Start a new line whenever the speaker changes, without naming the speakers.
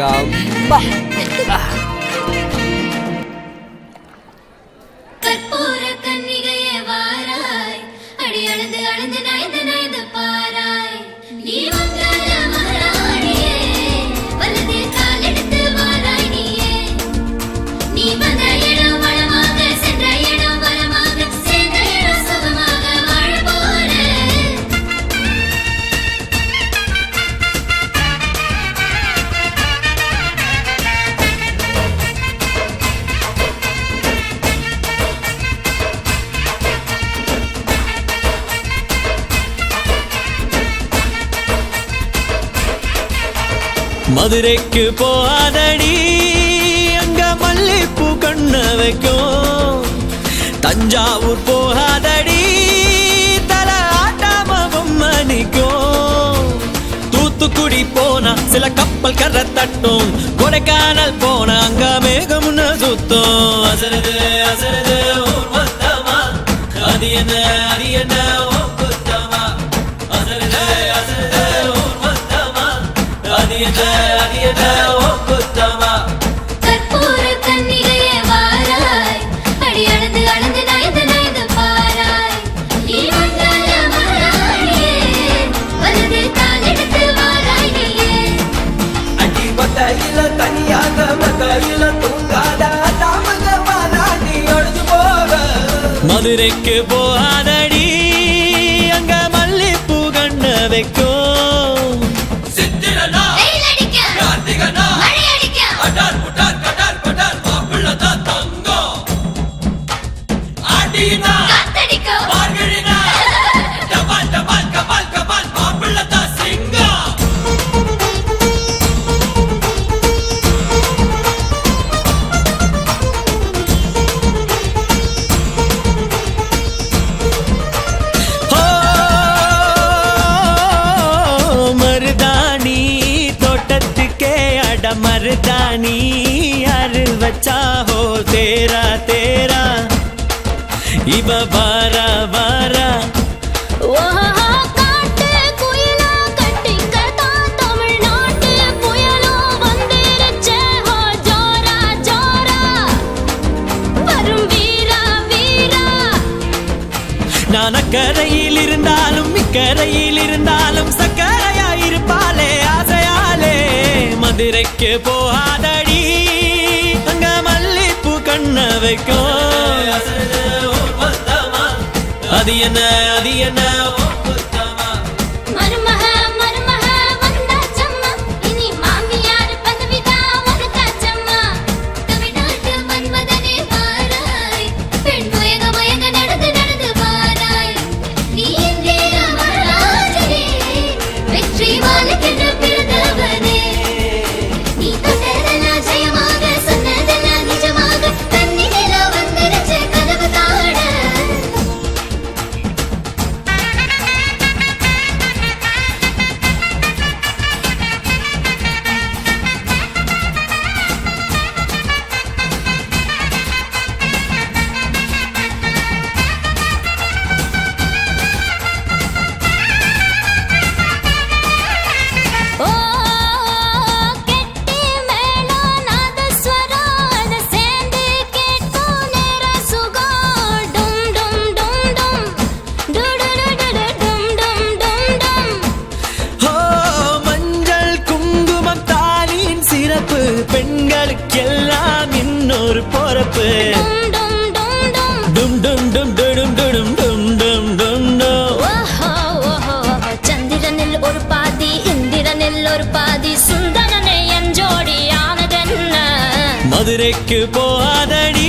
எங்கம்மா
கற்பூர கன்னிகையே வாராய் அடி அளந்து அளந்து நயந்து நயந்து பாராய் நீ மங்கள மகாராணியே வலது கால் எடுத்து வாராய் நீயே நீ வந்த இடம் வளமாக சென்ற இடம் வளமாக சேர்ந்த இடம் சுகமாக வாழ போறேன்
மதுரைக்கு போகாதடி அங்க மல்லிப்பூ கண்ண வைக்கும் தஞ்சாவூர் போகாதடி தல ஆட்டாம பொம்மணிக்கும் தூத்துக்குடி போனா சில கப்பல் கரை தட்டும் கொடைக்கானல் போனா அங்க மேகம்னு சுத்தம் அசருது அசருது ஊர் மொத்தமா அது என்ன ஓ குத்தமா அசருது அசருது ஊர் மொத்தமா அது என்ன ஓ குத்தமா
கற்பூர கன்னிகையே வாராய் அடி அளந்து அளந்து நயந்து நயந்து பாராய் நீ மங்கள மகாராணியே வலது கால் எடுத்து வாராய் நீயே
அடி பட்டையில தனியாக மகையில தூங்காத தாமக மாறாடி ஒழிஞ்சு போக மதுரைக்கு போகாதடி அங்க மல்லிப்பூ கண்ண வைக்கும்
வெயில் அடிக்க மழை அடிக்க காத்தடிக்க
மருதாணி தோட்டத்துக்கே அட மருதாணி யாரு வச்சா ஹோ தேரா தேரா இவ வாரா வாரா
ஓஹோ காட்டு குயிலா கட்டிக்கதா தமிழ்நாட்டு புயலோ வந்திருச்சே ஹோ ஜோரா ஜோரா வரும் வீரா வீரா
நான் அக்கரையில் இருந்தாலும் இக்கரையில் இருந்தாலும் சக்கரையா இருப்பாளே ஆசையாலே மதுரைக்கு போகாதடி அங்க மல்லிப்பூ கண்ண வைக்கும் அது என்ன ஓ குத்தமா
மருமக மருமக வந்தாச்சம்மா இனி மாமியார் பதவிதான் உனக்காச்சம்மா தமிழ்நாட்டு மன்மதனே வாராய் பெண் மயங்க மயங்க நடந்து நடந்து வாராய் நீ இந்திர மகாராஜனே வெற்றி வாழுகின்ற பிறந்தவனே நீ தொட்டதெல்லாம் ஜெயமாக சொன்னதெல்லாம் நிஜமாக கண்ணினில வந்துருச்சு கனவு காண ஓ கெட்டி மேளம் நாதஸ்வரம் அத சேர்ந்து கேட்கும் நேர சுகம் டும் டும் டும் டும் டுடுடுடுடு டும் டும் டும் டும்
ஓ மஞ்சள் குங்குமம் தாலியின் சிறப்பு பெண்களுக்கெல்லாம் இன்னொரு பொறப்பு
டும் டும் டும் டும்
டும் டும் டும் டும் டும் டும் டும் டும்
ஓஹோ ஓஹோ சந்திரனில் ஒரு பாதி இந்திரனில் ஒரு பாதி சுந்தரனே என் ஜோடியானதென்ன
மதுரைக்கு போகாதடி